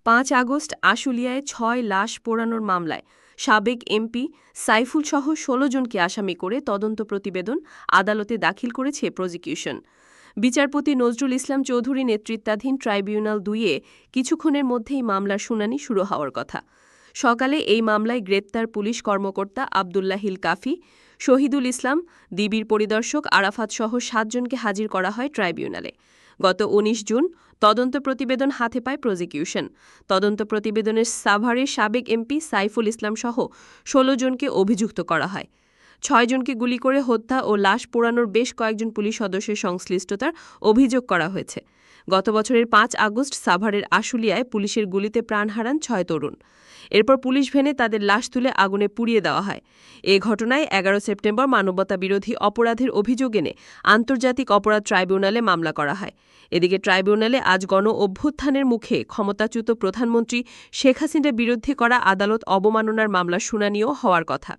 ৫ August আশুলিয়ায় ৬ লাশ পোড়ানোর মামলায় সাবেক এমপি সাইফুলসহ ১৬ জনকে আসামি করে তদন্ত প্রতিবেদন আদালতে দাখিল করেছে প্রসিকিউশন। বিচারপতি নজরুল ইসলাম চৌধুরী নেতৃত্বাধীন ট্রাইব্যুনাল ২-এ কিছুক্ষণের মধ্যেই মামলার শুনানি শুরু হওয়ার কথা। সকালে এই মামলায় গ্রেপ্তার পুলিশ কর্মকর্তা আবদুল্লাহিল কাফি, শহীদুল ইসলাম, ডিবির পরিদর্শক আরাফাতসহ ৭ জনকে হাজির করা হয় ট্রাইব্যুনালে। গত ১৯ জুন তদন্ত প্রতিবেদন হাতে পায় প্রসিকিউশন। তদন্ত প্রতিবেদনের সাভারের সাবেক এমপি সাইফুল ইসলাম সহ ১৬ জনকে অভিযুক্ত করা হয়। ৬ জনকে গুলি করে হত্যা ও লাশ পোড়ানোর বেশ কয়েকজন পুলিশ সদস্যের সংশ্লিষ্টতার অভিযোগ করা হয়েছে। গত বছরের ৫ আগস্ট সাভারের আশুলিয়ায় পুলিশের গুলিতে প্রাণ হারান ৬ তরুণ। এরপর পুলিশ ভ্যানে তাদের লাশ তুলে আগুনে পুড়িয়ে দেওয়া হয়। এ ঘটনায় ১১ সেপ্টেম্বর মানবতাবিরোধী অপরাধের অভিযোগ এনে আন্তর্জাতিক অপরাধ ট্রাইব্যুনালে মামলা করা হয়। এদিকে ট্রাইব্যুনালে আজ গণ অভ্যুত্থানের মুখে ক্ষমতাচ্যুত প্রধানমন্ত্রী শেখ হাসিনার বিরুদ্ধে করা আদালত অবমাননার মামলার শুনানিও হওয়ার কথা।